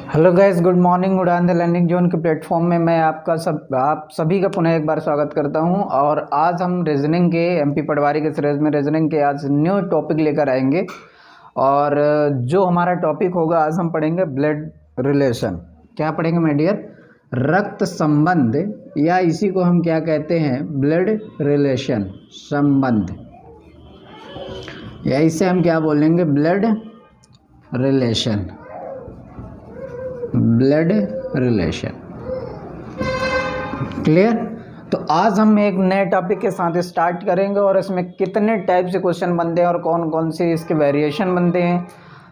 Hello guys, good morning. उड़ान the learning zone के platform में मैं आप सभी का पुनः एक बार स्वागत करता हूं। और आज हम रीजनिंग के एमपी पटवारी के सीरीज में रीजनिंग के आज न्यू टॉपिक लेकर आएंगे। और जो हमारा टॉपिक होगा, आज हम पढ़ेंगे ब्लड रिलेशन। क्या पढ़ेंगे माय डियर? रक्त संबंध, या इसी को हम क्या कहते हैं, ब्लड रिलेशन, संबंध, या इसे हम क्या बोलेंगे, blood relation, blood relation. Clear? तो आज हम एक नए टॉपिक के साथ स्टार्ट करेंगे और इसमें कितने टाइप से क्वेश्चन बनते हैं और कौन कौन से इसके वेरिएशन बनते हैं,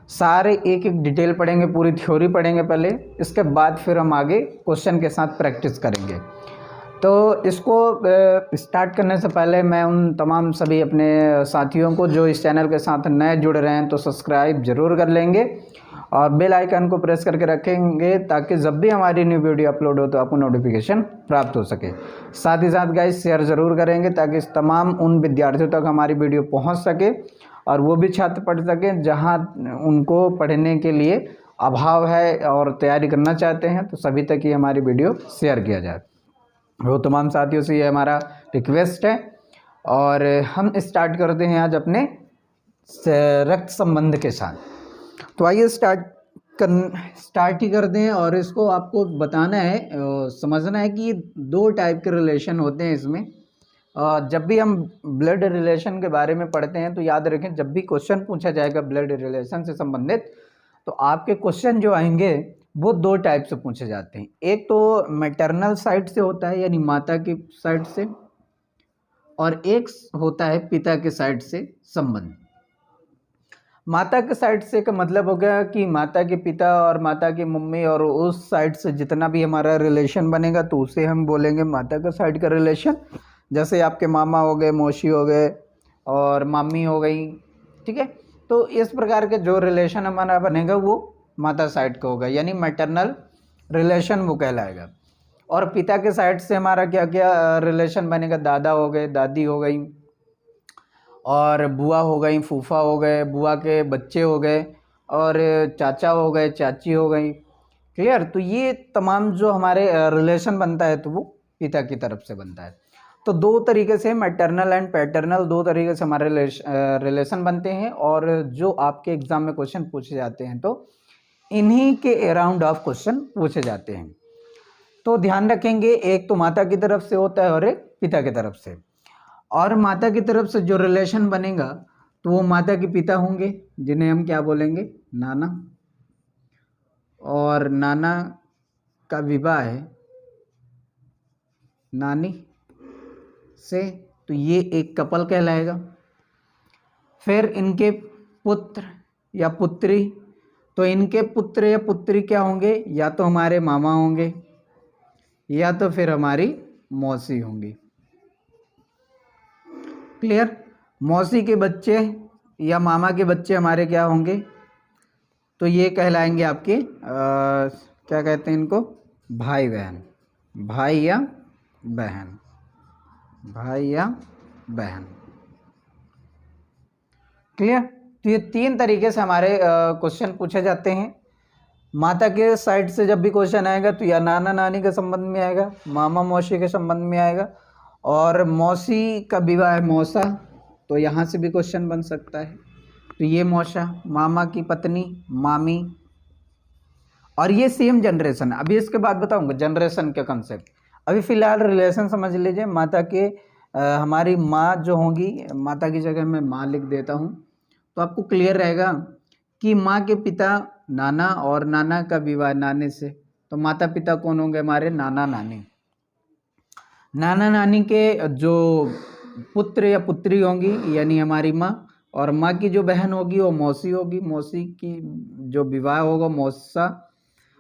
सारे एक एक डिटेल पढ़ेंगे, पूरी थ्योरी पढ़ेंगे पहले। इसके बाद फिर हम आगे क्वेश्चन के साथ प्रैक्टिस करेंगे। तो इसको स्टार्ट करने से पहले मैं उन तमाम सभी अपने साथियों को जो इस चैनल के साथ नए जुड़ रहे हैं तो सब्सक्राइब जरूर कर लेंगे और बेल आइकन को प्रेस करके रखेंगे, ताकि जब भी हमारी न्यू वीडियो अपलोड हो तो आपको नोटिफिकेशन प्राप्त हो सके। साथ ही साथ गाइस शेयर ज़रूर करेंगे, ताकि तमाम उन विद्यार्थियों तक हमारी वीडियो पहुंच सके और वो भी छात्र पढ़ सकें जहां उनको पढ़ने के लिए अभाव है और तैयारी करना चाहते हैं, तो सभी तक ही हमारी वीडियो शेयर किया जाए। वो तमाम साथियों से ये हमारा रिक्वेस्ट है। और हम स्टार्ट करते हैं आज अपने रक्त संबंध के साथ। तो आइए स्टार्ट ही करते हैं। और इसको आपको बताना है, समझना है कि दो टाइप के रिलेशन होते हैं इसमें। जब भी हम ब्लड रिलेशन के बारे में पढ़ते हैं तो याद रखें, जब भी क्वेश्चन पूछा जाएगा ब्लड रिलेशन से संबंधित, तो आपके क्वेश्चन जो आएंगे वो दो टाइप से पूछे जाते हैं। एक तो मैटरनल साइड से होता है, यानी माता की साइड से, और एक होता है पिता के साइड से संबंध। माता के साइड से का मतलब हो गया कि माता के पिता और माता की मम्मी, और उस साइड से जितना भी हमारा रिलेशन बनेगा तो उसे हम बोलेंगे माता का साइड का रिलेशन। जैसे आपके मामा हो गए, मौसी हो गए और मामी हो गई, ठीक है। तो इस प्रकार के जो रिलेशन हमारा बनेगा वो माता साइड का होगा, यानी मैटरनल रिलेशन वो कहलाएगा। और पिता के साइड से हमारा क्या क्या रिलेशन बनेगा, दादा हो गए, दादी हो गई, और बुआ हो गई, फूफा हो गए, बुआ के बच्चे हो गए, और चाचा हो गए, चाची हो गई। क्लियर? तो ये तमाम जो हमारे रिलेशन बनता है तो वो पिता की तरफ से बनता है। तो दो तरीके से, मैटरनल एंड पैटर्नल, दो तरीके से हमारे रिलेशन बनते हैं। और जो आपके एग्जाम में क्वेश्चन पूछे जाते हैं तो इन्हीं के अराउंड ऑफ क्वेश्चन पूछे जाते हैं। तो ध्यान रखेंगे, एक तो माता की तरफ से होता है और एक पिता की तरफ से। और माता की तरफ से जो रिलेशन बनेगा तो वो माता के पिता होंगे, जिन्हें हम क्या बोलेंगे, नाना। और नाना का विवाह है नानी से, तो ये एक कपल कहलाएगा। फिर इनके पुत्र या पुत्री, तो इनके पुत्र या पुत्री क्या होंगे, या तो हमारे मामा होंगे या तो फिर हमारी मौसी होंगी। क्लियर? मौसी के बच्चे या मामा के बच्चे हमारे क्या होंगे, तो ये कहलाएंगे आपके क्या कहते हैं इनको, भाई बहन, भाई या बहन, भाई या बहन। क्लियर? तो ये तीन तरीके से हमारे क्वेश्चन पूछे जाते हैं। माता के साइड से जब भी क्वेश्चन आएगा तो या नाना नानी के संबंध में आएगा, मामा मौसी के संबंध में आएगा, और मौसी का विवाह है मौसा, तो यहाँ से भी क्वेश्चन बन सकता है, तो ये मौसा। मामा की पत्नी मामी। और ये सेम जनरेशन है। अभी इसके बाद बताऊंगा जनरेशन के कंसेप्ट। अभी फिलहाल रिलेशन समझ लीजिए। माता के हमारी माँ जो होंगी, माता की जगह मैं माँ लिख देता हूँ, तो आपको क्लियर रहेगा कि माँ के पिता नाना और नाना का विवाह नानी से, तो माता पिता कौन होंगे हमारे, नाना नानी। नाना नानी के जो पुत्र या पुत्री होंगी यानी हमारी माँ, और माँ की जो बहन होगी वो मौसी होगी, मौसी की जो विवाह होगा मौसा।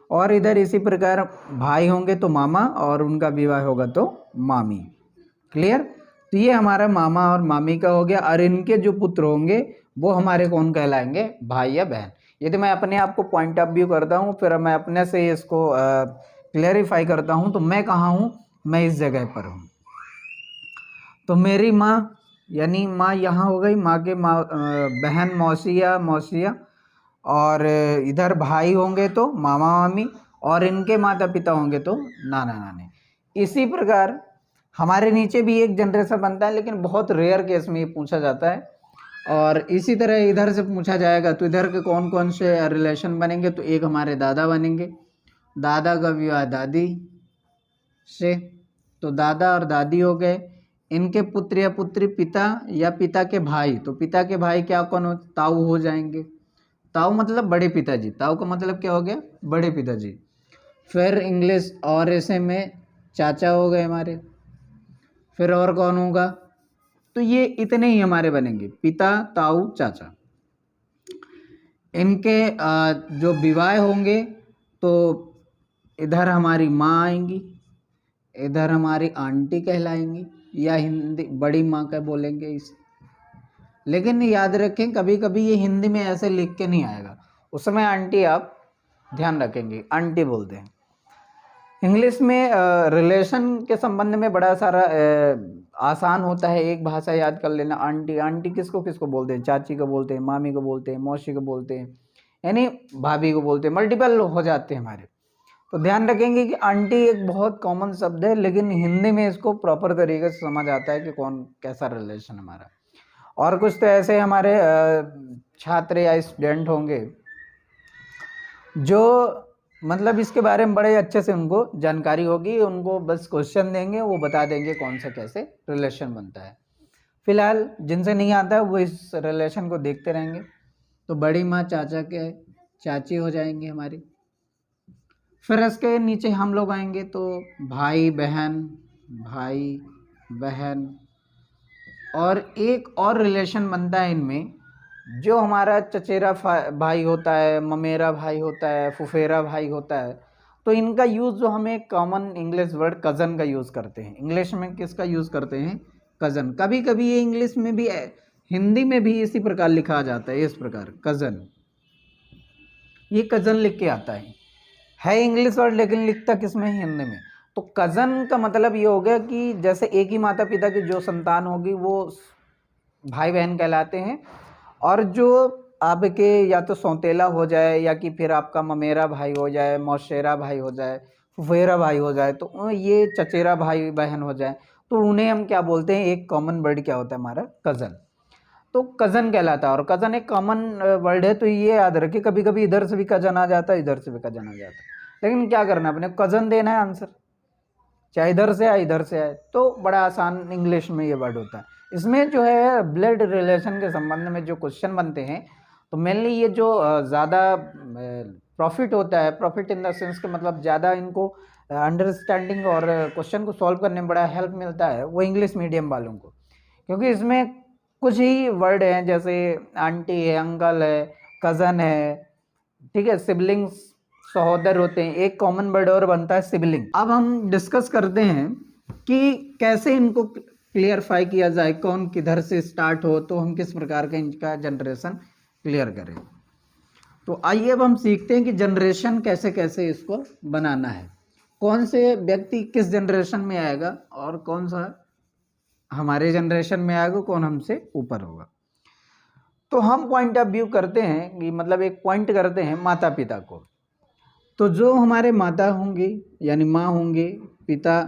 और इधर इसी प्रकार भाई होंगे तो मामा, और उनका विवाह होगा तो मामी। क्लियर? तो ये हमारा मामा और मामी का हो गया। और इनके जो पुत्र होंगे वो हमारे कौन कहलाएंगे, भाई या बहन। यदि मैं अपने आप को पॉइंट ऑफ व्यू करता हूँ, फिर मैं अपने से इसको क्लेरिफाई करता हूँ, तो मैं कहाँ हूँ, मैं इस जगह पर हूँ। तो मेरी माँ यानी माँ यहाँ हो गई, माँ के बहन मौसिया, और इधर भाई होंगे तो मामा मामी, और इनके माता पिता होंगे तो नाना नानी। इसी प्रकार हमारे नीचे भी एक जनरेशन बनता है, लेकिन बहुत रेयर केस में ये पूछा जाता है। और इसी तरह इधर से पूछा जाएगा तो इधर के कौन कौन से रिलेशन बनेंगे, तो एक हमारे दादा बनेंगे, दादा का विवाह दादी से, तो दादा और दादी हो गए। इनके पुत्र या पुत्री पिता या पिता के भाई, तो पिता के भाई क्या कौन हो, ताऊ हो जाएंगे। ताऊ मतलब बड़े पिताजी, ताऊ का मतलब क्या हो गया, बड़े पिताजी। फिर इंग्लिश और ऐसे में चाचा हो गए हमारे। फिर और कौन होगा, तो ये इतने ही हमारे बनेंगे, पिता ताऊ चाचा। इनके जो विवाह होंगे तो इधर हमारी माँ आएंगी, इधर हमारी आंटी कहलाएंगी, या हिंदी बड़ी माँ का बोलेंगे इसे। लेकिन याद रखें कभी कभी ये हिंदी में ऐसे लिख के नहीं आएगा, उस समय आंटी आप ध्यान रखेंगे, आंटी बोलते हैं। इंग्लिश में रिलेशन के संबंध में बड़ा सारा आसान होता है, एक भाषा याद कर लेना, आंटी। आंटी किसको किसको बोलते हैं, चाची को बोलते हैं, मामी को बोलते हैं, मौसी को बोलते हैं, यानी भाभी को बोलते हैं, मल्टीपल हो जाते हैं हमारे। तो ध्यान रखेंगे कि आंटी एक बहुत कॉमन शब्द है, लेकिन हिंदी में इसको प्रॉपर तरीके से समझ आता है कि कौन कैसा रिलेशन हमारा। और कुछ तो ऐसे हमारे छात्र या स्टूडेंट होंगे जो मतलब इसके बारे में बड़े अच्छे से उनको जानकारी होगी, उनको बस क्वेश्चन देंगे, वो बता देंगे कौन सा कैसे रिलेशन बनता है। फिलहाल जिनसे नहीं आता है वो इस रिलेशन को देखते रहेंगे। तो बड़ी माँ चाचा के चाची हो जाएंगी हमारी। फिर इसके नीचे हम लोग आएंगे तो भाई बहन, भाई बहन। और एक और रिलेशन बनता है इनमें, जो हमारा चचेरा भाई होता है, ममेरा भाई होता है, फुफेरा भाई होता है। तो इनका यूज़ जो हमें कॉमन इंग्लिश वर्ड कज़न का यूज़ करते हैं। इंग्लिश में किसका यूज़ करते हैं, कज़न। कभी कभी ये इंग्लिश में भी हिंदी में भी इसी प्रकार लिखा जाता है, इस प्रकार कज़न, ये कज़न लिख के आता है इंग्लिश वर्ड, लेकिन लिखता किसमें, हिंदी में। तो कज़न का मतलब ये हो गया कि जैसे एक ही माता पिता की जो संतान होगी वो भाई बहन कहलाते हैं, और जो आपके या तो सौतेला हो जाए या कि फिर आपका ममेरा भाई हो जाए, मौसेरा भाई हो जाए, फुफेरा भाई हो जाए, तो ये चचेरा भाई बहन हो जाए, तो उन्हें हम क्या बोलते हैं, एक कॉमन वर्ड क्या होता है हमारा, कज़न। तो कज़न कहलाता है, और कज़न एक कॉमन वर्ड है। तो ये याद रखिए, कभी कभी इधर से भी कज़न आ जाता है, इधर से भी कज़न आ जाता है, लेकिन क्या करना है, अपने कज़न देना है आंसर, चाहे इधर से आए इधर से आए। तो बड़ा आसान इंग्लिश में ये वर्ड होता है। इसमें जो है ब्लड रिलेशन के संबंध में जो क्वेश्चन बनते हैं, तो मेनली ये जो ज़्यादा प्रॉफिट होता है, प्रॉफिट इन द सेंस के मतलब ज़्यादा इनको अंडरस्टैंडिंग और क्वेश्चन को सॉल्व करने में बड़ा हेल्प मिलता है, वो इंग्लिश मीडियम वालों को। क्योंकि इसमें कुछ ही वर्ड हैं, जैसे आंटी है, अंकल है, कज़न है, ठीक है, सिबलिंग्स सहोदर होते हैं। एक कॉमन वर्ड और बनता है सिबलिंग। अब हम डिस्कस करते हैं कि कैसे इनको क्लियरफाई किया जाए, कौन किधर से स्टार्ट हो, तो हम किस प्रकार का इनका जनरेशन क्लियर करें। तो आइए अब हम सीखते हैं कि जनरेशन कैसे कैसे इसको बनाना है, कौन से व्यक्ति किस जनरेशन में आएगा और कौन सा हमारे जनरेशन में आएगा, कौन हमसे ऊपर होगा। तो हम पॉइंट ऑफ व्यू करते हैं कि मतलब एक पॉइंट करते हैं माता पिता को। तो जो हमारे माता होंगी यानी माँ होंगे, पिता,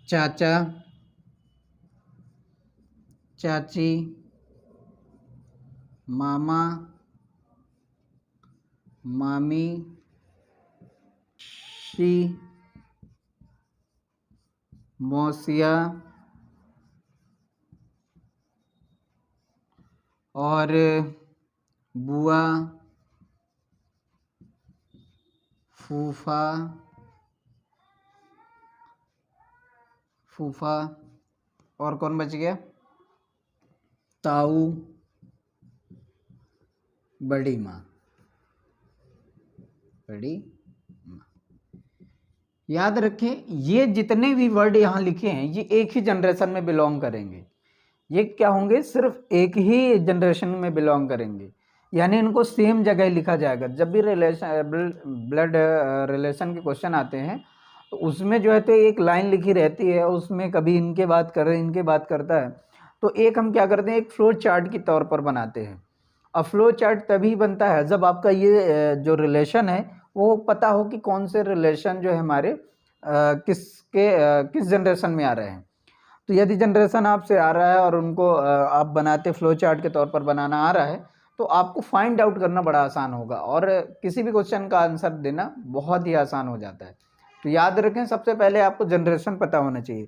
चाचा, चाची, मामा, मामी, शी, मौसिया और बुआ, फूफा, फूफा, और कौन बच गया, ताऊ, बड़ी माँ, बड़ी माँ। याद रखें ये जितने भी वर्ड यहाँ लिखे हैं ये एक ही जनरेशन में बिलोंग करेंगे। ये क्या होंगे, सिर्फ एक ही जनरेशन में बिलोंग करेंगे, यानी इनको सेम जगह लिखा जाएगा। जब भी ब्लड रिलेशन के क्वेश्चन आते हैं तो उसमें जो है तो एक लाइन लिखी रहती है, उसमें कभी इनके बात कर रहे इनके बात करता है, तो एक हम क्या करते हैं, एक फ्लो चार्ट के तौर पर बनाते हैं। अब फ्लो चार्ट तभी बनता है जब आपका ये जो रिलेशन है वो पता हो कि कौन से रिलेशन जो है हमारे किस जनरेशन में आ रहे हैं। तो यदि जनरेशन आपसे आ रहा है और उनको आप बनाते फ्लो चार्ट के तौर पर बनाना आ रहा है, तो आपको फाइंड आउट करना बड़ा आसान होगा और किसी भी क्वेश्चन का आंसर देना बहुत ही आसान हो जाता है। तो याद रखें, सबसे पहले आपको जनरेशन पता होना चाहिए।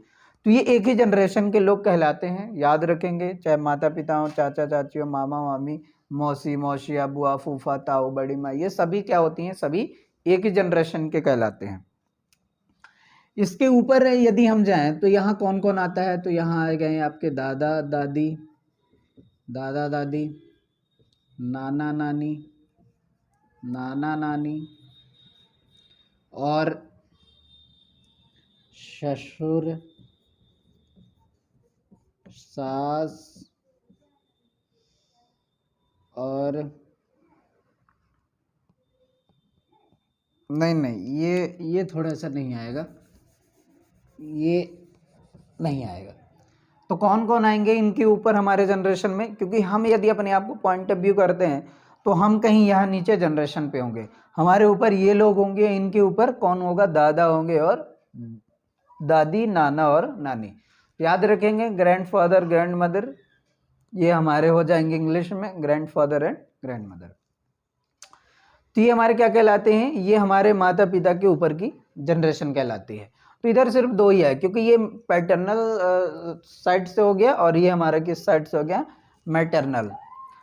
तो ये एक ही जनरेशन के लोग कहलाते हैं, याद रखेंगे, चाहे माता पिता हो, चाचा चाची हो, मामा मामी, मौसी मौसिया, बुआ फूफा ताऊ बड़ी माँ, ये सभी क्या होती हैं, सभी एक ही जनरेशन के कहलाते हैं। इसके ऊपर यदि हम जाएं तो यहाँ कौन कौन आता है, तो यहाँ आ गए आपके दादा दादी, दादा दादी, नाना नानी, नाना नानी और ससुर सास और नहीं ये थोड़ा सा नहीं आएगा, ये नहीं आएगा। तो कौन कौन आएंगे इनके ऊपर हमारे जनरेशन में, क्योंकि हम यदि अपने आप को पॉइंट ऑफ व्यू करते हैं तो हम कहीं यहाँ नीचे जनरेशन पे होंगे, हमारे ऊपर ये लोग होंगे, इनके ऊपर कौन होगा, दादा होंगे और दादी, नाना और नानी। याद रखेंगे ग्रैंडफादर ग्रैंड मदर, ये हमारे हो जाएंगे इंग्लिश में ग्रैंडफादर एंड ग्रैंड मदर। तो ये हमारे क्या कहलाते हैं, ये हमारे माता पिता के ऊपर की जनरेशन कहलाती है। तो इधर सिर्फ दो ही है, क्योंकि ये पैटर्नल साइड से हो गया और ये हमारा किस साइड से हो गया, मैटरनल।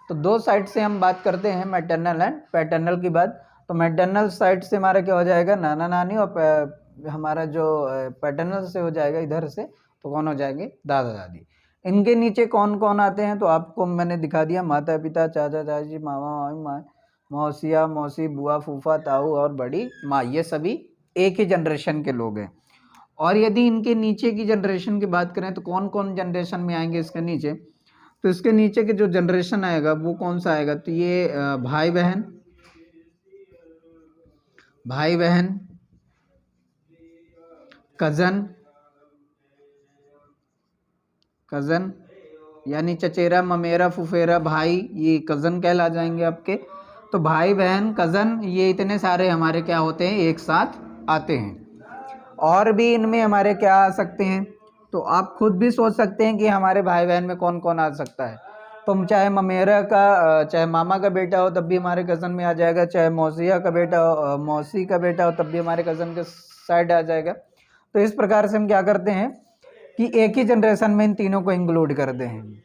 तो दो साइड से हम बात करते हैं, मैटरनल एंड पैटर्नल की बात। तो मैटरनल साइड से हमारा क्या हो जाएगा, नाना नानी, और हमारा जो पैटर्नल से हो जाएगा इधर से, तो कौन हो जाएंगे, दादा दादी। इनके नीचे कौन कौन आते हैं, तो आपको मैंने दिखा दिया, माता पिता, चाचा चाची, मामा मामी, मौसिया मौसी, बुआ फूफा ताऊ और बड़ी माँ, ये सभी एक ही जनरेशन के लोग हैं। और यदि इनके नीचे की जनरेशन की बात करें तो कौन कौन जनरेशन में आएंगे इसके नीचे, तो इसके नीचे के जो जनरेशन आएगा वो कौन सा आएगा, तो ये भाई बहन, भाई बहन, कजन, कजन यानी चचेरा ममेरा फुफेरा भाई, ये कजन कहला जाएंगे आपके। तो भाई बहन कजन ये इतने सारे हमारे क्या होते हैं, एक साथ आते हैं। और भी इनमें हमारे क्या आ सकते हैं, तो आप खुद भी सोच सकते हैं कि हमारे भाई बहन में कौन कौन आ सकता है। तो चाहे ममेरा का, चाहे मामा का बेटा हो तब भी हमारे कज़न में आ जाएगा, चाहे मौसिया का बेटा हो, मौसी का बेटा हो तब भी हमारे कज़न के साइड आ जाएगा। तो इस प्रकार से हम क्या करते हैं कि एक ही जनरेशन में इन तीनों को इंक्लूड करते हैं।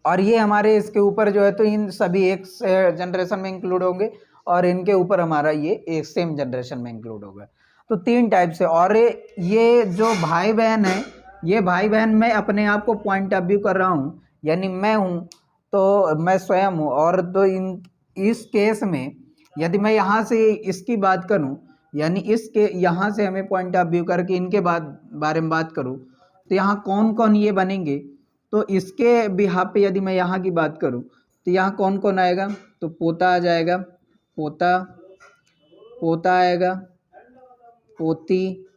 और ये हमारे इसके ऊपर जो है, तो इन सभी एक जनरेशन में इंक्लूड होंगे और इनके ऊपर हमारा ये एक सेम जनरेशन में इंक्लूड होगा। तो तीन टाइप से। और ये जो भाई बहन है, ये भाई बहन मैं अपने आप को पॉइंट ऑफ व्यू कर रहा हूँ, यानी मैं हूँ, तो मैं स्वयं हूँ। और तो इस केस में यदि मैं यहाँ से इसकी बात करूँ, यानी इसके यहाँ से हमें पॉइंट ऑफ व्यू करके इनके बारे में बात करूँ, तो यहाँ कौन कौन ये बनेंगे, तो इसके बिहाफ पे यदि मैं यहाँ की बात करूँ तो यहाँ कौन कौन आएगा, तो पोता आ जाएगा, पोता, पोता आएगा, पोती,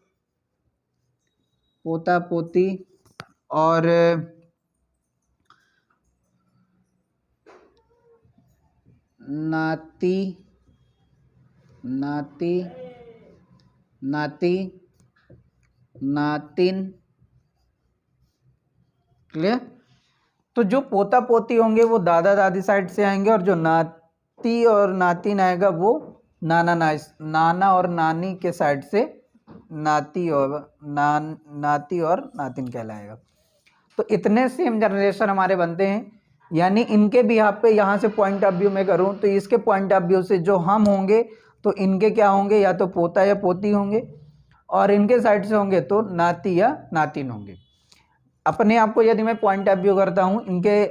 पोता पोती, और नाती, नाती, नाती, नातिन। क्लियर। तो जो पोता पोती होंगे वो दादा दादी साइड से आएंगे, और जो नाती और नातिन आएगा वो नाना और नानी के साइड से नाती और नातिन कहलाएगा। तो इतने सेम जनरेशन हमारे बनते हैं, यानी इनके भी यहाँ पे यहाँ से पॉइंट ऑफ व्यू में करूँ तो इसके पॉइंट ऑफ व्यू से जो हम होंगे तो इनके क्या होंगे, या तो पोता या पोती होंगे, और इनके साइड से होंगे तो नाती या नातिन होंगे। अपने आप को यदि मैं पॉइंट ऑफ व्यू करता हूँ इनके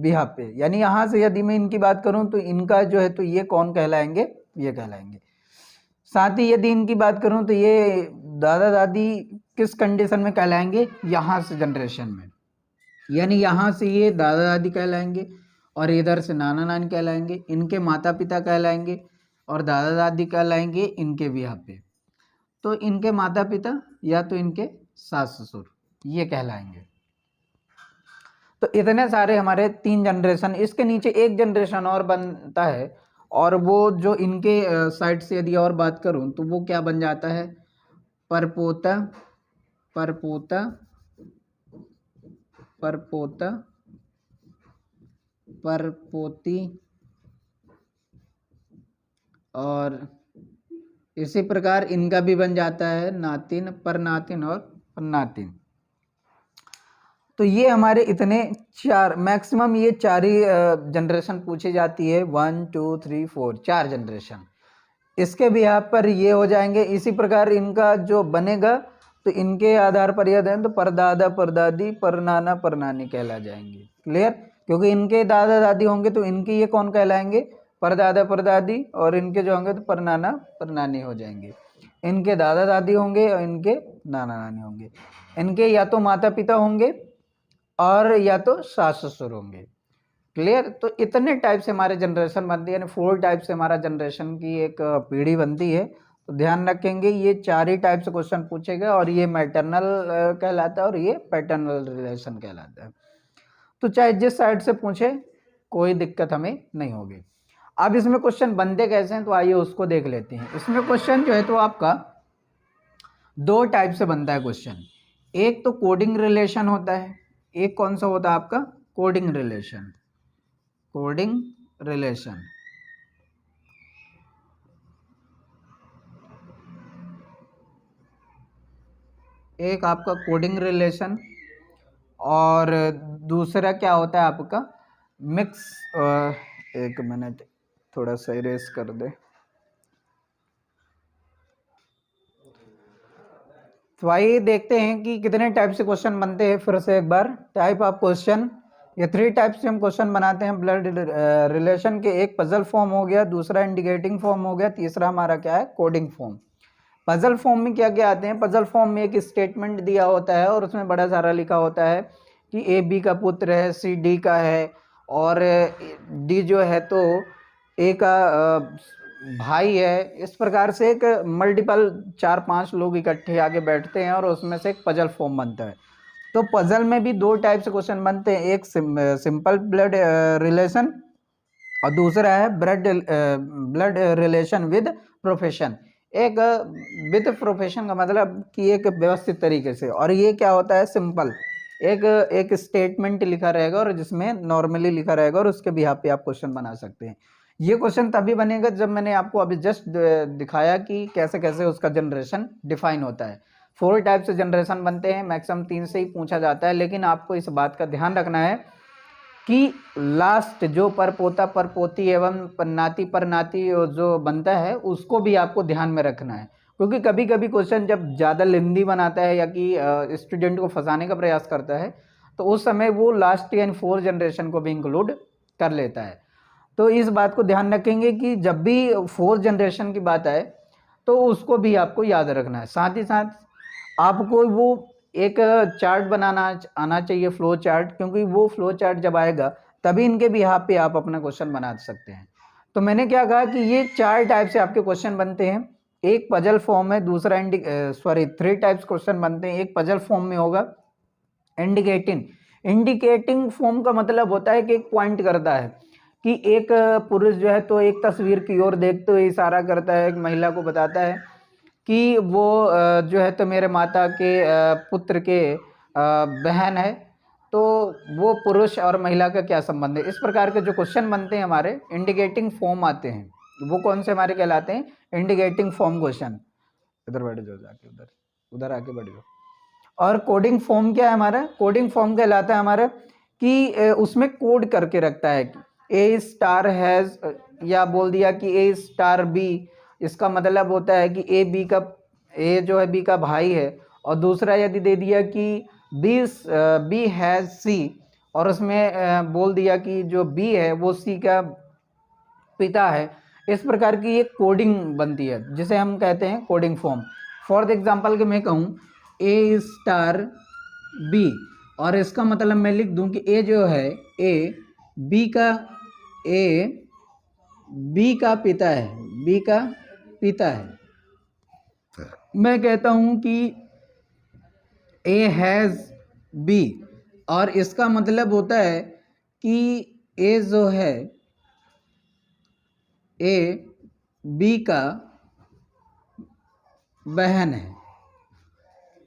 बिहाफ पे, यानी यहाँ से यदि मैं इनकी बात करूँ तो इनका जो है तो ये कौन कहलाएंगे, ये कहलाएंगे। साथ ही यदि इनकी बात करूँ तो ये दादा दादी किस कंडीशन में कहलाएंगे, यहाँ से जनरेशन में, यानी यहाँ से ये दादा दादी कहलाएंगे और इधर से नाना नानी कहलाएंगे, इनके माता पिता कहलाएंगे और दादा दादी कहलाएंगे इनके बिहाफ पे। तो इनके माता पिता या तो इनके सास ससुर ये कहलाएंगे। तो इतने सारे हमारे 3 जनरेशन, इसके नीचे एक जनरेशन और बनता है, और वो जो इनके साइड से यदि और बात करूं तो वो क्या बन जाता है, परपोता, परपोता, परपोता, परपोती, और इसी प्रकार इनका भी बन जाता है नातिन, परनातिन और परनातिन। तो ये हमारे इतने 4, मैक्सिमम ये 4 ही जनरेशन पूछी जाती है, 1 2 3 4, 4 जनरेशन। इसके भी यहाँ पर ये हो जाएंगे। इसी प्रकार इनका जो बनेगा तो इनके आधार पर यह दें तो परदादा, परदादी, परनाना, परनानी कहला जाएंगे। क्लियर? क्योंकि इनके दादा दादी होंगे तो इनके ये कौन कहलाएंगे, परदादा परदादी, और इनके जो होंगे तो परनाना परनानी हो जाएंगे। इनके दादा दादी होंगे और इनके नाना नानी होंगे। इनके या तो माता पिता होंगे और या तो सास ससुर होंगे। क्लियर? तो इतने टाइप से हमारे जनरेशन बनती है, यानी 4 टाइप से हमारा जनरेशन की एक पीढ़ी बनती है। तो ध्यान रखेंगे ये 4 ही टाइप से क्वेश्चन पूछेगा, और ये मैटरनल कहलाता है और ये पैटर्नल रिलेशन कहलाता है। तो चाहे जिस साइड से पूछे कोई दिक्कत हमें नहीं होगी। अब इसमें क्वेश्चन बनते कैसे हैं तो आइए उसको देख लेते हैं। इसमें क्वेश्चन जो है तो आपका 2 टाइप से बनता है क्वेश्चन। एक तो कोडिंग रिलेशन होता है, एक कौन सा होता है आपका, कोडिंग रिलेशन, कोडिंग रिलेशन। एक आपका कोडिंग रिलेशन, और दूसरा क्या होता है आपका मिक्स। एक मिनट, थोड़ा सा इरेज कर दे। तो आइए देखते हैं कि कितने टाइप से क्वेश्चन बनते हैं। फिर से एक बार, टाइप ऑफ क्वेश्चन, ये 3 टाइप से हम क्वेश्चन बनाते हैं ब्लड रिलेशन के। एक पजल फॉर्म हो गया, दूसरा इंडिकेटिंग फॉर्म हो गया, तीसरा हमारा क्या है, कोडिंग फॉर्म। पजल फॉर्म में क्या क्या आते हैं, पजल फॉर्म में एक स्टेटमेंट दिया होता है और उसमें बड़ा सारा लिखा होता है कि ए बी का पुत्र है, सी डी का है, और डी जो है तो ए का भाई है। इस प्रकार से एक मल्टीपल 4-5 लोग इकट्ठे आके बैठते हैं और उसमें से एक पजल फॉर्म बनता है। तो पजल में भी 2 टाइप से क्वेश्चन बनते हैं, एक सिंपल ब्लड रिलेशन और दूसरा है ब्लड रिलेशन विद प्रोफेशन। एक विद प्रोफेशन का मतलब कि एक व्यवस्थित तरीके से, और ये क्या होता है, सिंपल, एक स्टेटमेंट लिखा रहेगा और जिसमें नॉर्मली लिखा रहेगा और उसके बिहाफ पे आप क्वेश्चन बना सकते हैं। ये क्वेश्चन तभी बनेगा जब मैंने आपको अभी जस्ट दिखाया कि कैसे कैसे उसका जनरेशन डिफाइन होता है। 4 टाइप से जनरेशन बनते हैं, मैक्सिमम 3 से ही पूछा जाता है, लेकिन आपको इस बात का ध्यान रखना है कि लास्ट जो परपोता परपोती एवं पन्नाती परनाती जो बनता है उसको भी आपको ध्यान में रखना है, क्योंकि कभी कभी क्वेश्चन जब ज़्यादा लेंदी बनाता है या कि स्टूडेंट को फंसाने का प्रयास करता है तो उस समय वो लास्ट यानी 4 जनरेशन को भी इंक्लूड कर लेता है। तो इस बात को ध्यान रखेंगे कि जब भी 4 जनरेशन की बात आए तो उसको भी आपको याद रखना है। साथ ही साथ आपको वो एक चार्ट बनाना आना चाहिए, फ्लो चार्ट, क्योंकि वो फ्लो चार्ट जब आएगा तभी इनके बिहाफ पे आप अपना क्वेश्चन बना सकते हैं। तो मैंने क्या कहा कि ये 4 टाइप से आपके क्वेश्चन बनते हैं। एक पजल फॉर्म है, दूसरा 3 टाइप्स क्वेश्चन बनते हैं। एक पजल फॉर्म में होगा इंडिकेटिंग। इंडिकेटिंग फॉर्म का मतलब होता है कि एक पॉइंट करता है कि एक पुरुष जो है तो एक तस्वीर की ओर देखते हुए इशारा करता है, एक महिला को बताता है कि वो जो है तो मेरे माता के पुत्र के बहन है, तो वो पुरुष और महिला का क्या संबंध है। इस प्रकार के जो क्वेश्चन बनते हैं हमारे इंडिकेटिंग फॉर्म आते हैं, वो कौन से हमारे कहलाते हैं, इंडिकेटिंग फॉर्म क्वेश्चन। इधर बैठ जाओ, जाके उधर उधर आके बैठ जाओ। और कोडिंग फॉर्म क्या है हमारा, कोडिंग फॉर्म कहलाता है हमारा कि उसमें कोड करके रखता है कि ए स्टार हैज़, या बोल दिया कि ए स्टार बी, इसका मतलब होता है कि ए जो है बी का भाई है, और दूसरा यदि दे दिया कि बी हैज़ सी, और उसमें बोल दिया कि जो बी है वो सी का पिता है। इस प्रकार की एक कोडिंग बनती है जिसे हम कहते हैं कोडिंग फॉर्म। फॉर एग्जांपल कि मैं कहूँ ए स्टार बी, और इसका मतलब मैं लिख दूं कि ए जो है ए बी का पिता है, बी का पिता है। मैं कहता हूं कि ए हैज़ बी, और इसका मतलब होता है कि ए जो है ए बी का बहन है।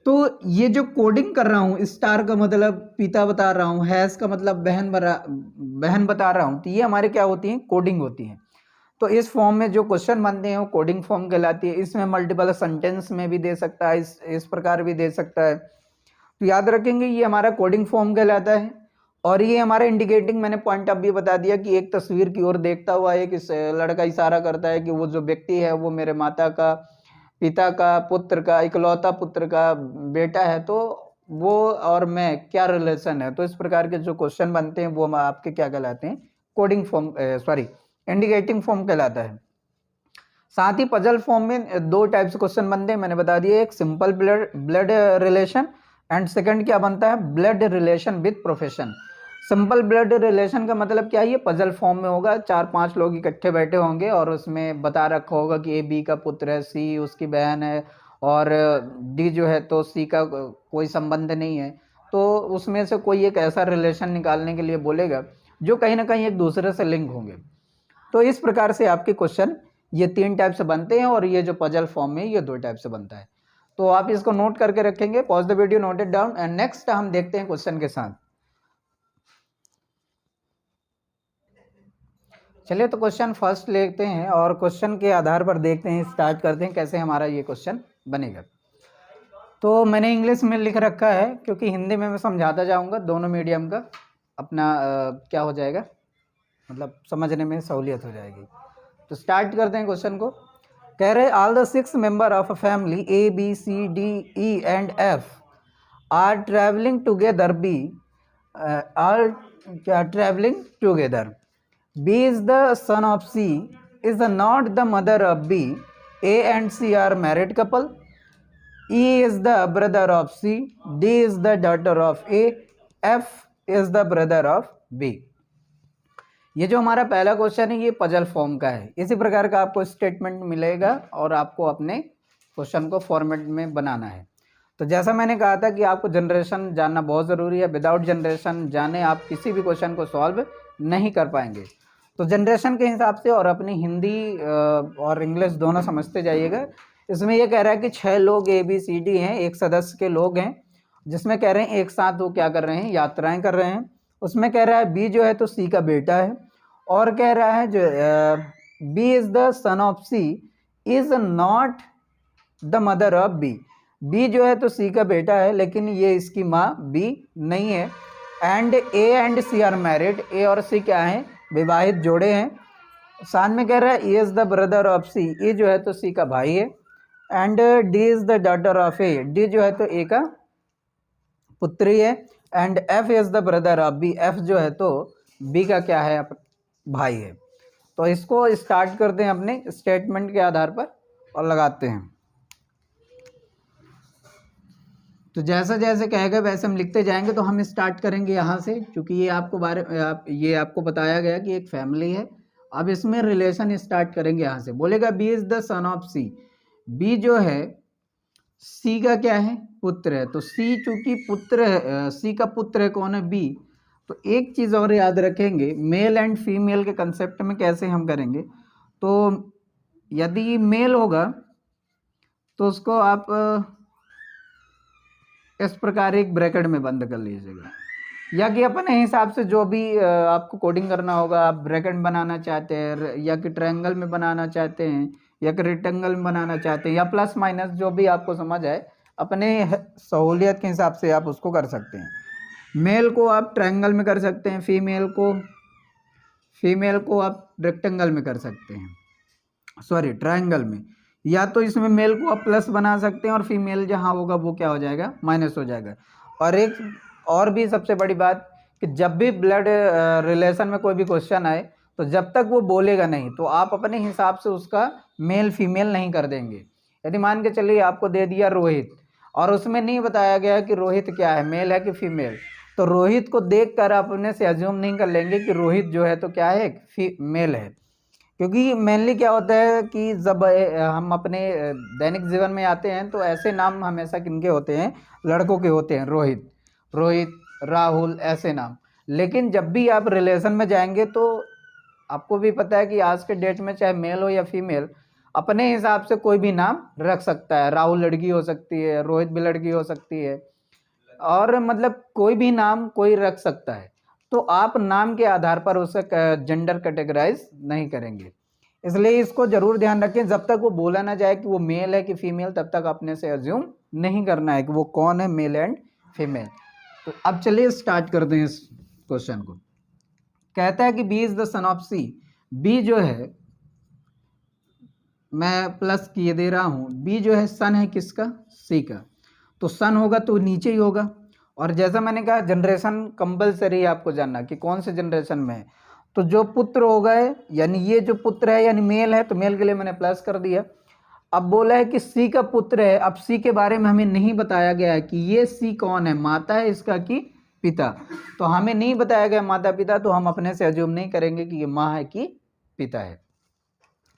तो ये जो कोडिंग कर रहा हूँ, स्टार का मतलब पिता बता रहा हूँ, हैश का मतलब बहन बता रहा हूँ, तो ये हमारे क्या होती हैं, कोडिंग होती हैं। तो इस फॉर्म में जो क्वेश्चन बनते हैं वो कोडिंग फॉर्म कहलाती है। इसमें मल्टीपल सेंटेंस में भी दे सकता है, इस प्रकार भी दे सकता है। तो याद रखेंगे ये हमारा कोडिंग फॉर्म कहलाता है। और ये हमारा इंडिकेटिंग, मैंने पॉइंट ऑफ व्यू बता दिया कि एक तस्वीर की ओर देखता हुआ एक लड़का इशारा करता है कि वो जो व्यक्ति है वो मेरे माता का, पिता का, पुत्र का, इकलौता पुत्र का बेटा है, तो वो और मैं क्या रिलेशन है। तो इस प्रकार के जो क्वेश्चन बनते हैं वो आपके क्या कहलाते हैं, coding form, sorry indicating form कहलाता है। साथ ही पजल फॉर्म में दो टाइप्स क्वेश्चन बनते हैं, मैंने बता दिया, एक simple blood relation and second क्या बनता है, blood relation with profession. Simple blood relation का मतलब क्या है, ये पजल फॉर्म में होगा, 4-5 लोग इकट्ठे बैठे होंगे और उसमें बता रखा होगा कि ए बी का पुत्र है, सी उसकी बहन है, और डी जो है तो सी का कोई संबंध नहीं है। तो उसमें से कोई एक ऐसा रिलेशन निकालने के लिए बोलेगा जो कहीं ना कहीं एक दूसरे से लिंक होंगे। तो इस प्रकार से आपके क्वेश्चन ये 3 टाइप से बनते हैं, और ये जो पजल फॉर्म में ये 2 टाइप से बनता है। तो आप इसको नोट करके रखेंगे, pause the video, note it down, and next हम देखते हैं क्वेश्चन के साथ। चलिए तो क्वेश्चन फर्स्ट लेते हैं और क्वेश्चन के आधार पर देखते हैं, स्टार्ट करते हैं कैसे हमारा ये क्वेश्चन बनेगा। तो मैंने इंग्लिश में लिख रखा है क्योंकि हिंदी में मैं समझाता जाऊंगा, दोनों मीडियम का अपना क्या हो जाएगा, मतलब समझने में सहूलियत हो जाएगी। तो स्टार्ट करते हैं क्वेश्चन को। कह रहे all the 6 member of a family A B C D E and F are travelling together, B are क्या travelling together, B is the son of C, is not the mother of B, A and C are married couple, E is the brother of C, D is the daughter of A, F is the brother of B। ये जो हमारा पहला question है ये puzzle form का है। इसी प्रकार का आपको स्टेटमेंट मिलेगा और आपको अपने क्वेश्चन को फॉर्मेट में बनाना है। तो जैसा मैंने कहा था कि आपको जनरेशन जानना बहुत ज़रूरी है, विदाउट जनरेशन जाने आप किसी भी क्वेश्चन को सॉल्व नहीं कर पाएंगे। तो जनरेशन के हिसाब से और अपनी हिंदी और इंग्लिश दोनों समझते जाइएगा। इसमें ये कह रहा है कि 6 लोग ए बी सी डी हैं, एक सदस्य के लोग हैं, जिसमें कह रहे हैं एक साथ वो क्या कर रहे हैं, यात्राएं कर रहे हैं। उसमें कह रहा है बी जो है तो सी का बेटा है, और कह रहा है जो B is the son of C is not the mother of B. B जो है तो सी का बेटा है लेकिन ये इसकी माँ बी नहीं है। And A and C are married, A और सी क्या हैं, विवाहित जोड़े हैं। साथ में कह रहा है A is the brother of C, A जो है तो सी का भाई है। And D is the daughter of A, D जो है तो ए का पुत्री है। And F is the brother of B, F जो है तो बी का क्या है, भाई है। तो इसको स्टार्ट करते हैं अपने स्टेटमेंट के आधार पर और लगाते हैं। तो जैसा जैसे कहेगा वैसे हम लिखते जाएंगे। तो हम स्टार्ट करेंगे यहाँ से, क्योंकि ये आपको बताया गया कि एक फैमिली है। अब इसमें रिलेशन स्टार्ट करेंगे यहाँ से। बोलेगा B is the son of C, B जो है सी का क्या है, पुत्र है। तो सी चूंकि पुत्र है, सी का पुत्र है, कौन है, बी। तो एक चीज़ और याद रखेंगे, मेल एंड फीमेल के कंसेप्ट में कैसे हम करेंगे। तो यदि मेल होगा तो उसको आप इस प्रकार एक ब्रैकेट में बंद कर लीजिएगा, या कि अपने हिसाब से जो भी आपको कोडिंग करना होगा, आप ब्रैकेट बनाना चाहते हैं या कि ट्रायंगल में बनाना चाहते हैं या कि रेक्टेंगल में बनाना चाहते हैं, या प्लस माइनस जो भी आपको समझ आए, अपने सहूलियत के हिसाब से आप उसको कर सकते हैं। मेल को आप ट्रायंगल में कर सकते हैं, फीमेल को आप रेक्टेंगल में कर सकते हैं, सॉरी ट्रायंगल में। या तो इसमें मेल को आप प्लस बना सकते हैं और फीमेल जहाँ होगा वो क्या हो जाएगा, माइनस हो जाएगा। और एक और भी सबसे बड़ी बात कि जब भी ब्लड रिलेशन में कोई भी क्वेश्चन आए तो जब तक वो बोलेगा नहीं तो आप अपने हिसाब से उसका मेल फीमेल नहीं कर देंगे। यदि मान के चलिए आपको दे दिया रोहित और उसमें नहीं बताया गया कि रोहित क्या है, मेल है कि फीमेल, तो रोहित को देख कर आप अपने से अज्यूम नहीं कर लेंगे कि रोहित जो है तो क्या है, मेल है। क्योंकि मेनली क्या होता है कि जब हम अपने दैनिक जीवन में आते हैं तो ऐसे नाम हमेशा किनके होते हैं, लड़कों के होते हैं। रोहित, राहुल, ऐसे नाम। लेकिन जब भी आप रिलेशन में जाएंगे तो आपको भी पता है कि आज के डेट में चाहे मेल हो या फीमेल, अपने हिसाब से कोई भी नाम रख सकता है। राहुल लड़की हो सकती है, रोहित भी लड़की हो सकती है, और मतलब कोई भी नाम कोई रख सकता है। तो आप नाम के आधार पर उसे जेंडर कैटेगराइज नहीं करेंगे, इसलिए इसको जरूर ध्यान रखें। जब तक वो बोला ना जाए कि वो मेल है कि फीमेल, तब तक अपने से अज्यूम नहीं करना है कि वो कौन है, मेल एंड फीमेल। तो अब चलिए स्टार्ट करते हैं इस क्वेश्चन को। कहता है कि B is the son of C. B जो है, मैं प्लस किए दे रहा हूं, बी जो है सन है किसका, सी का। तो सन होगा तो नीचे ही होगा। और जैसा मैंने कहा जनरेशन कंपलसरी है आपको जानना कि कौन से जनरेशन में है। तो जो पुत्र हो गए, यानी ये जो पुत्र है यानी मेल है, तो मेल के लिए मैंने प्लस कर दिया। अब बोला है कि सी का पुत्र है। अब सी के बारे में हमें नहीं बताया गया है कि ये सी कौन है, माता है इसका कि पिता। तो हमें नहीं बताया गया माता पिता, तो हम अपने से अज्यूम नहीं करेंगे कि ये माँ है कि पिता है।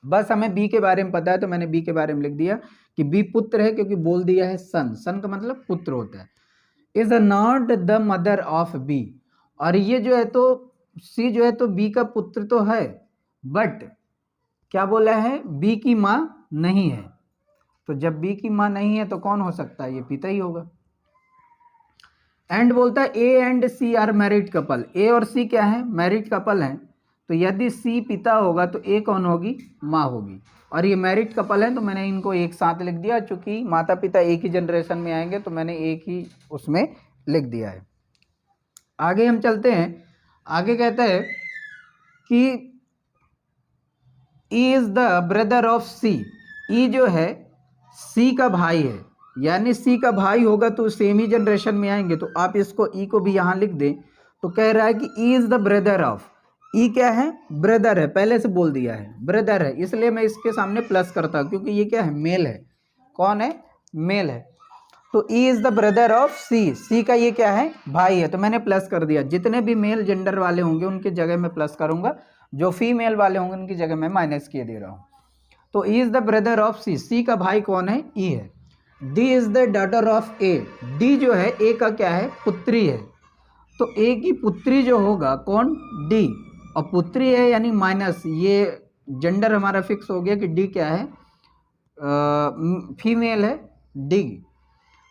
बस हमें बी के बारे में पता है, तो मैंने बी के बारे में लिख दिया कि बी पुत्र है, क्योंकि बोल दिया है सन। सन का मतलब पुत्र होता है। Is not the mother of B. और ये जो है तो सी जो है तो बी का पुत्र तो है, बट क्या बोला है, बी की माँ नहीं है। तो जब बी की माँ नहीं है तो कौन हो सकता है, ये पिता ही होगा। एंड बोलता है A and C are married couple. A और सी क्या है, मैरिड कपल हैं। तो यदि सी पिता होगा तो ए कौन होगी, माँ होगी। और ये मैरिड कपल है, तो मैंने इनको एक साथ लिख दिया। चूंकि माता पिता एक ही जनरेशन में आएंगे तो मैंने एक ही उसमें लिख दिया है। आगे हम चलते हैं। आगे कहता है कि E is the brother of C. E जो है सी का भाई है, यानी सी का भाई होगा तो सेम ही जनरेशन में आएंगे। तो आप इसको ई को भी यहाँ लिख दें। तो कह रहा है कि E is the brother of. E क्या है, ब्रदर है, पहले से बोल दिया है ब्रदर है, इसलिए मैं इसके सामने प्लस करता हूँ, क्योंकि ये क्या है, मेल है। कौन है, मेल है। तो E is the brother of C. C का ये क्या है, भाई है, तो मैंने प्लस कर दिया। जितने भी मेल जेंडर वाले होंगे उनकी जगह में प्लस करूंगा, जो फीमेल वाले होंगे उनकी जगह में माइनस किए दे रहा हूँ। तो E is the brother of C. C का भाई कौन है, ई है। D is the daughter of A. D जो है ए का क्या है, पुत्री है। तो ए की पुत्री जो होगा कौन, डी। और पुत्री है यानी माइनस, ये जेंडर हमारा फिक्स हो गया कि डी क्या है, फीमेल है, डी।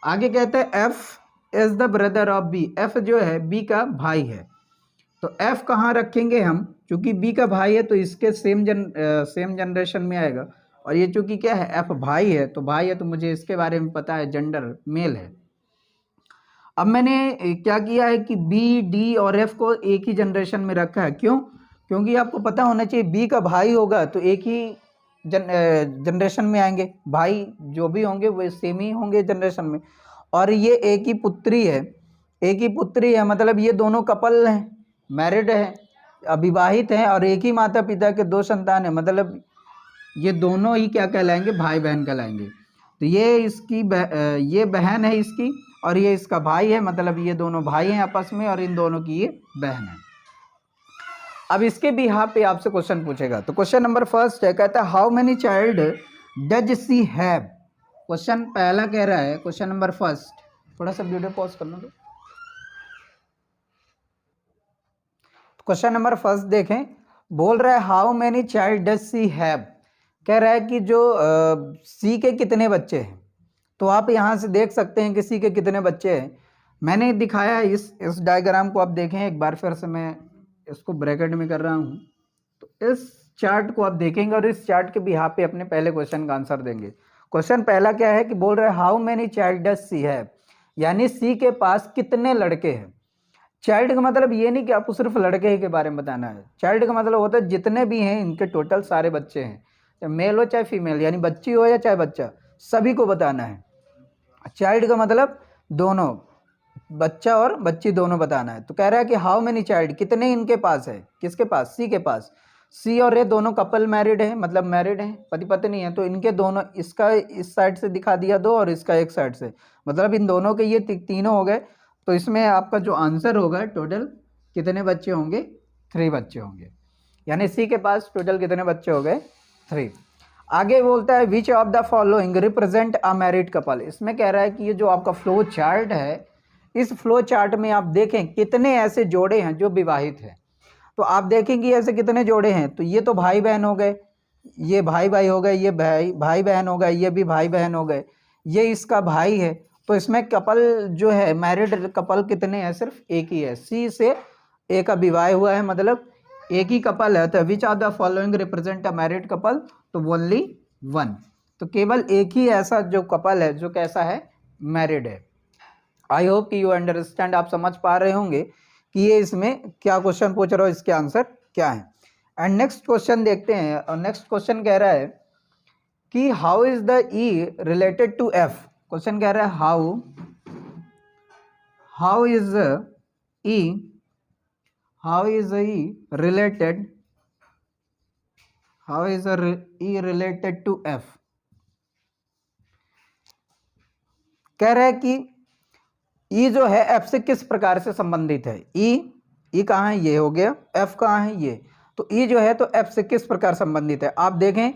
आगे कहते हैं F is the brother of B. F जो है बी का भाई है। तो एफ कहाँ रखेंगे हम, क्योंकि बी का भाई है तो इसके सेम जनरेशन में आएगा। और ये चूंकि क्या है, एफ भाई है, तो भाई है तो मुझे इसके बारे में पता है, जेंडर मेल है। अब मैंने क्या किया है कि बी, डी और एफ को एक ही जनरेशन में रखा है। क्यों, क्योंकि आपको पता होना चाहिए बी का भाई होगा तो एक ही जनरेशन में आएंगे, भाई जो भी होंगे वो सेम ही होंगे जनरेशन में। और ये एक ही पुत्री है, एक ही पुत्री है, मतलब ये दोनों कपल हैं, मैरिड है, अविवाहित हैं, और एक ही माता पिता के दो संतान है, मतलब ये दोनों ही क्या कहलाएंगे, भाई बहन कहलाएंगे। तो ये इसकी ये बहन है इसकी, और ये इसका भाई है, मतलब ये दोनों भाई हैं आपस में, और इन दोनों की ये बहन है। अब इसके बिहाफ पे आपसे क्वेश्चन पूछेगा। तो क्वेश्चन नंबर फर्स्ट है, कहता है how many child does she have. Question पहला कह रहा है, क्वेश्चन नंबर फर्स्ट, थोड़ा सा वीडियो पॉज कर लो। क्वेश्चन नंबर फर्स्ट देखें, बोल रहा है how many child does she have. कह रहा है कि जो सी के कितने बच्चे हैं। तो आप यहाँ से देख सकते हैं कि सी के कितने बच्चे हैं। मैंने दिखाया है इस डायग्राम को आप देखें एक बार, फिर से मैं इसको ब्रैकेट में कर रहा हूँ। तो इस चार्ट को आप देखेंगे और इस चार्ट के बिहाफ पे अपने पहले क्वेश्चन का आंसर देंगे। क्वेश्चन पहला क्या है कि बोल रहे हैं how many child does she have, यानी सी के पास कितने लड़के हैं। चाइल्ड का मतलब ये नहीं कि आपको सिर्फ लड़के ही के बारे में बताना है। चाइल्ड का मतलब होता है जितने भी हैं इनके टोटल सारे बच्चे हैं, चाहे मेल हो चाहे फीमेल, यानी बच्ची हो या चाहे बच्चा, सभी को बताना है। चाइल्ड का मतलब दोनों, बच्चा और बच्ची दोनों बताना है। तो कह रहा है कि हाउ मेनी चाइल्ड, कितने इनके पास है, किसके पास, सी के पास। सी और ए दोनों कपल मैरिड है, मतलब मैरिड है, पति पत्नी है। तो इनके दोनों, इसका इस साइड से दिखा दिया दो और इसका एक साइड से, मतलब इन दोनों के ये तीनों हो गए। तो इसमें आपका जो आंसर होगा टोटल कितने बच्चे होंगे, 3 बच्चे होंगे। यानी सी के पास टोटल कितने बच्चे हो गए, 3। आगे बोलता है which of the following represent a married couple. इसमें कह रहा है कि ये जो आपका फ्लो चार्ट है इस फ्लो चार्ट में आप देखें कितने ऐसे जोड़े हैं जो विवाहित हैं। तो आप देखेंगे ऐसे कितने जोड़े हैं, तो ये तो भाई बहन हो गए, ये भाई भाई हो गए, ये भाई बहन हो गए, ये भी भाई बहन हो गए, ये इसका भाई है। तो इसमें कपल जो है मैरिड कपल कितने हैं, सिर्फ एक ही है, सी से ए का विवाह हुआ है, मतलब एक ही कपल है। तो which are the following represent a married couple, तो ओनली वन, तो केवल एक ही ऐसा जो कपल है जो कैसा है, मैरिड है। आई होप कि यू अंडरस्टैंड, आप समझ पा रहे होंगे कि ये इसमें क्या क्वेश्चन पूछ रहा हो, इसके आंसर क्या है। एंड नेक्स्ट क्वेश्चन देखते हैं, और नेक्स्ट क्वेश्चन कह रहा है कि how is the E related to F. Question कह रहा है how is E related to F. कह रहा है कि ई जो है एफ से किस प्रकार से संबंधित है। ई कहाँ है, ये हो गया, एफ कहाँ है, ये। तो ई जो है तो एफ से किस प्रकार संबंधित है। आप देखें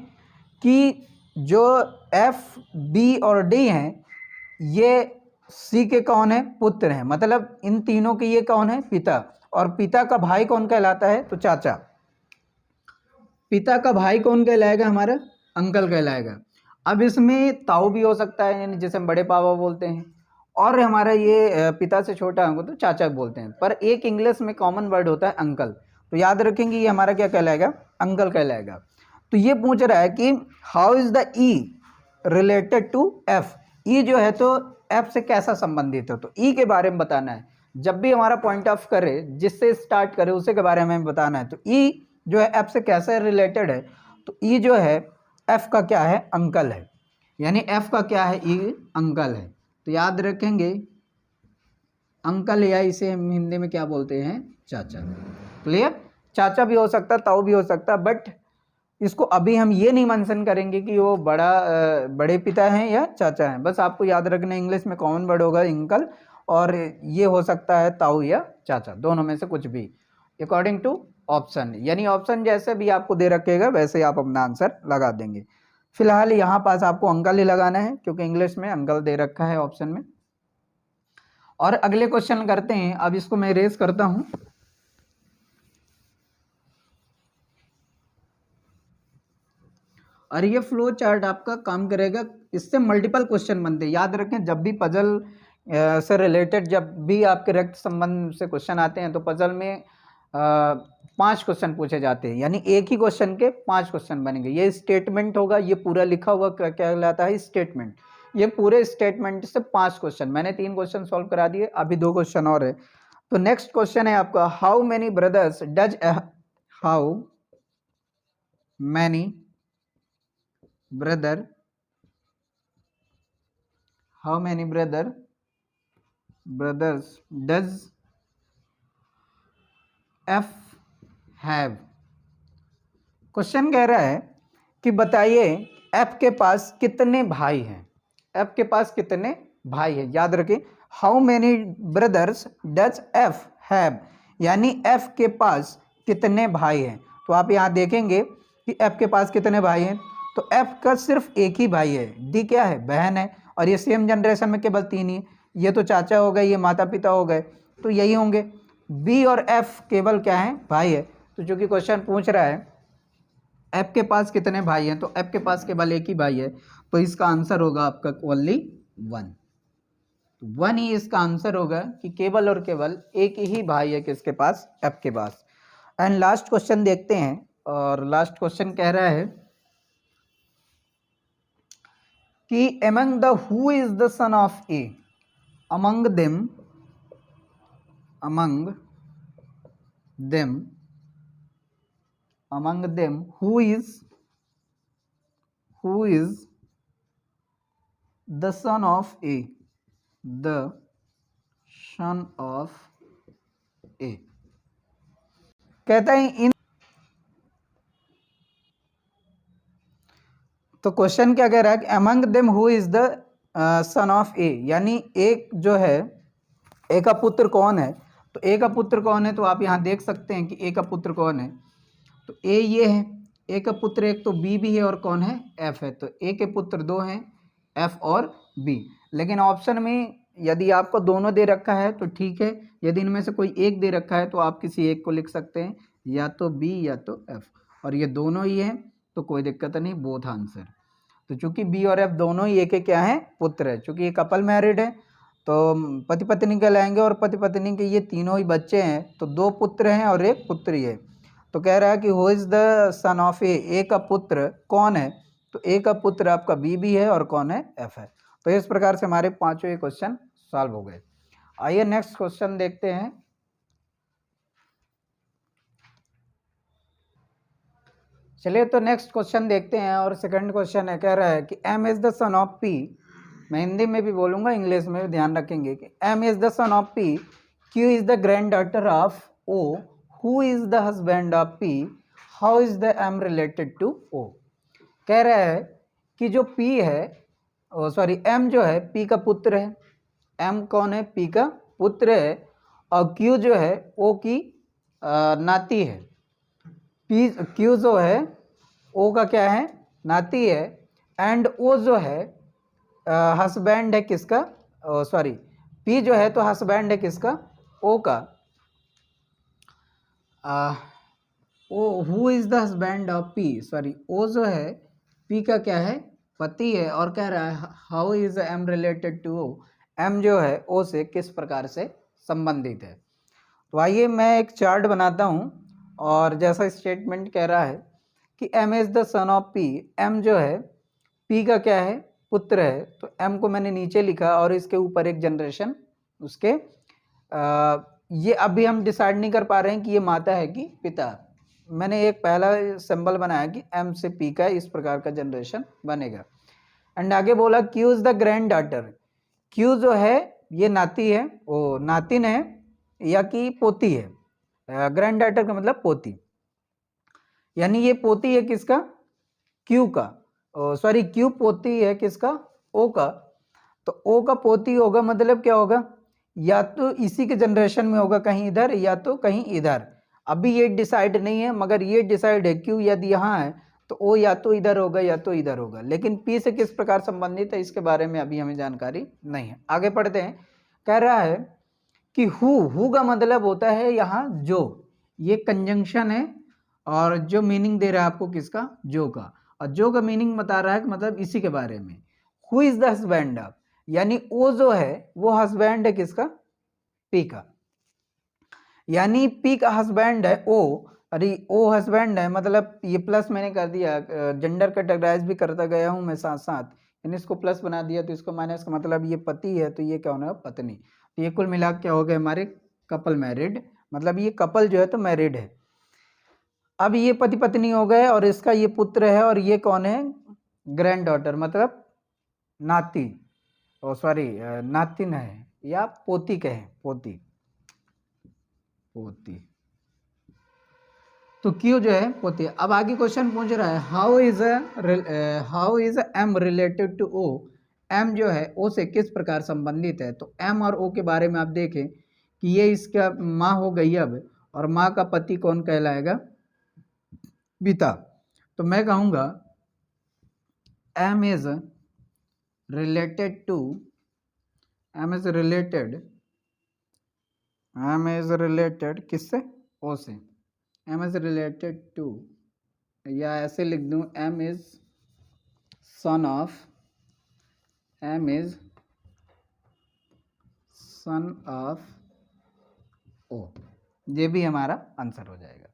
कि जो एफ, बी और डी हैं, ये सी के कौन है, पुत्र हैं, मतलब इन तीनों के ये कौन है, पिता। और पिता का भाई कौन कहलाता है, तो चाचा। पिता का भाई कौन कहलाएगा, हमारा अंकल कहलाएगा। अब इसमें ताऊ भी हो सकता है, यानी जिसे हम बड़े पापा बोलते हैं, और हमारा ये पिता से छोटा हमको तो चाचा बोलते हैं, पर एक इंग्लिश में कॉमन वर्ड होता है अंकल। तो याद रखेंगे ये हमारा क्या कहलाएगा, अंकल कहलाएगा। तो ये पूछ रहा है कि how is the E related to F. E जो है तो एफ से कैसा संबंधित है, तो ई के बारे में बताना है। जब भी हमारा पॉइंट ऑफ करे, जिससे स्टार्ट करे उसी के बारे में बताना है। तो ई जो है एफ से कैसे रिलेटेड है, तो ई जो है एफ का क्या है, अंकल है, यानी एफ का क्या है, ई अंकल है। तो याद रखेंगे अंकल, या इसे हम हिंदी में क्या बोलते हैं, चाचा। क्लियर, चाचा भी हो सकता, ताऊ भी हो सकता, बट इसको अभी हम ये नहीं मेंशन करेंगे कि वो बड़े पिता हैं या चाचा हैं। बस आपको याद रखना इंग्लिश में कॉमन वर्ड होगा अंकल, और ये हो सकता है ताऊ या चाचा, दोनों में से कुछ भी, अकॉर्डिंग टू ऑप्शन। यानी ऑप्शन जैसे भी आपको दे रखेगा वैसे ही आप अपना आंसर लगा देंगे। फिलहाल यहाँ पास आपको अंकल ही लगाना है, क्योंकि इंग्लिश में अंकल दे रखा है ऑप्शन में। और अगले क्वेश्चन करते हैं। अब इसको मैं रेज करता हूं। और ये फ्लो चार्ट आपका काम करेगा, इससे मल्टीपल क्वेश्चन बनते हैं। याद रखें, जब भी पजल से रिलेटेड, जब भी आपके रक्त संबंध से क्वेश्चन आते हैं, तो पजल में 5 क्वेश्चन पूछे जाते हैं, यानी एक ही क्वेश्चन के 5 क्वेश्चन बनेंगे। ये स्टेटमेंट होगा, ये पूरा लिखा हुआ क्या कहलाता है, स्टेटमेंट। ये पूरे स्टेटमेंट से 5 क्वेश्चन, मैंने 3 क्वेश्चन सॉल्व करा दिए, अभी 2 क्वेश्चन और है। तो नेक्स्ट क्वेश्चन है आपका, how many brothers does F have. Question कह रहा है कि बताइए एफ के पास कितने भाई हैं। एफ के पास कितने भाई हैं, याद रखें, how many brothers does F have, यानी एफ के पास कितने भाई हैं। तो आप यहाँ देखेंगे कि एफ के पास कितने भाई हैं, तो एफ का सिर्फ एक ही भाई है, डी क्या है, बहन है, और ये सेम जनरेशन में केवल 3 ही, ये तो चाचा हो गए, ये माता पिता हो गए, तो यही होंगे। बी और एफ केवल क्या है, भाई है। तो चूंकि क्वेश्चन पूछ रहा है एफ के पास कितने भाई हैं, तो एफ के पास केवल एक ही भाई है, तो इसका आंसर होगा आपका ओनली 1। 1 ही इसका आंसर होगा कि केवल और केवल एक ही भाई है किसके पास, एफ के पास। एंड लास्ट क्वेश्चन देखते हैं, और लास्ट क्वेश्चन कह रहा है कि among the who is the son of A, among them who is the son of A, the son of A। कहता है इन, तो क्वेश्चन क्या कह रहा है कि among them who is the son of A, यानी एक जो है, ए का पुत्र कौन है। तो ए का पुत्र कौन है, तो आप यहाँ देख सकते हैं कि ए का पुत्र कौन है, तो ए ये है, ए का पुत्र एक तो बी भी है, और कौन है, एफ है। तो ए के पुत्र 2 हैं, एफ और बी। लेकिन ऑप्शन में यदि आपको दोनों दे रखा है तो ठीक है, यदि इनमें से कोई एक दे रखा है तो आप किसी एक को लिख सकते हैं, या तो बी या तो एफ, और ये दोनों ही हैं तो कोई दिक्कत नहीं, बोथ आंसर। तो चूंकि बी और एफ दोनों ही एक के क्या है, पुत्र है, चूंकि ये कपल मैरिड है तो पति पत्नी कहलाएंगे, और पति पत्नी के ये तीनों ही बच्चे हैं, तो 2 पुत्र हैं और 1 पुत्री है। तो कह रहा है कि who is the son of A का पुत्र कौन है, तो ए का पुत्र आपका बी भी है, और कौन है, एफ है। तो इस प्रकार से हमारे 5वें क्वेश्चन सॉल्व हो गए। आइए नेक्स्ट क्वेश्चन देखते हैं। चलिए तो नेक्स्ट क्वेश्चन देखते हैं, और सेकंड क्वेश्चन है, कह रहा है कि M is the son of P, मैं हिंदी में भी बोलूंगा इंग्लिश में भी ध्यान रखेंगे, कि M is the son of P, Q is the granddaughter of O, who is the husband of P, how is the M related to O. कह रहा है कि जो पी है, सॉरी एम जो है पी का पुत्र है, एम कौन है, पी का पुत्र है, और क्यू जो है ओ की नाती है। पी क्यू जो है ओ का क्या है, नाती है, एंड ओ जो है हस्बैंड है किसका, सॉरी पी जो है तो हस्बैंड है किसका, ओ का। O who is the husband of P, sorry O जो है पी का क्या है, पति है, और कह रहा है how is M related to O, M जो है ओ से किस प्रकार से संबंधित है। तो आइए मैं एक चार्ट बनाता हूँ, और जैसा स्टेटमेंट कह रहा है कि M is the son of P, M जो है पी का क्या है, पुत्र है, तो एम को मैंने नीचे लिखा, और इसके ऊपर एक जनरेशन उसके ये अभी हम डिसाइड नहीं कर पा रहे हैं कि ये माता है कि पिता। मैंने एक पहला सिंबल बनाया कि एम से पी का इस प्रकार का जनरेशन बनेगा। एंड आगे बोला Q is the grand daughter, Q जो है ये नाती है, वो नातिन है या कि पोती है, ग्रैंड डॉटर का मतलब पोती, यानी ये पोती है किसका, क्यू का, सॉरी क्यू पोती है किसका, ओ का। तो ओ का पोती होगा, मतलब क्या होगा, या तो इसी के जनरेशन में होगा कहीं इधर, या तो कहीं इधर। अभी ये डिसाइड नहीं है, मगर ये डिसाइड है क्यू यदि यहाँ है तो ओ या तो इधर होगा या तो इधर होगा, लेकिन पी से किस प्रकार संबंधित है इसके बारे में अभी हमें जानकारी नहीं है। आगे पढ़ते हैं। कह रहा है कि हु का मतलब होता है यहाँ जो, ये कंजंक्शन है, और जो मीनिंग दे रहा है आपको किसका, जो का, और जो का मीनिंग बता रहा है कि मतलब इसी के बारे में। Who is the husband of, यानी ओ जो है वो हस्बैंड है किसका, पी का, यानी पी का हस्बैंड है ओ, अरे ओ हस्बैंड है, मतलब ये प्लस मैंने कर दिया, जेंडर कैटेगराइज भी करता गया हूं मैं साथ साथ, यानी इसको प्लस बना दिया तो इसको माइनस का मतलब ये पति है, तो ये क्या होना है, पत्नी। तो ये कुल मिला क्या हो गए हमारे, कपल मैरिड, मतलब ये कपल जो है तो मैरिड है। अब ये पति पत्नी हो गए, और इसका ये पुत्र है, और ये कौन है, ग्रैंड डॉटर, मतलब नाती, ओ सॉरी नातिन है, या पोती कहें, पोती, पोती, तो क्यों जो है पोती। अब आगे क्वेश्चन पूछ रहा है how is M related to O, M जो है ओ से किस प्रकार संबंधित है। तो एम और ओ के बारे में आप देखें कि ये इसका माँ हो गई अब, और माँ का पति कौन कहलाएगा, पिता। तो मैं कहूँगा M is related to, M is related किससे, ओ से, एम इज रिलेटेड टू, या ऐसे लिख दूं M is son of, M is son of O, ये भी हमारा आंसर हो जाएगा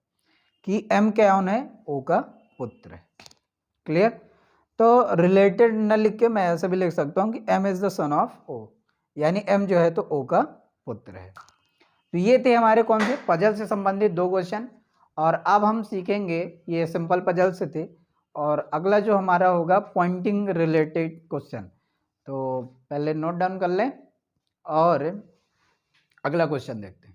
कि एम क्या है, ओ का पुत्र है। क्लियर। तो रिलेटेड न लिख के मैं ऐसे भी लिख सकता हूं कि M is the son of O, यानी एम जो है तो ओ का पुत्र है। तो ये थे हमारे कौन से, पजल से संबंधित 2 क्वेश्चन। और अब हम सीखेंगे, ये सिंपल पजल से थे, और अगला जो हमारा होगा पॉइंटिंग रिलेटेड क्वेश्चन। तो पहले नोट डाउन कर लें और अगला क्वेश्चन देखते हैं।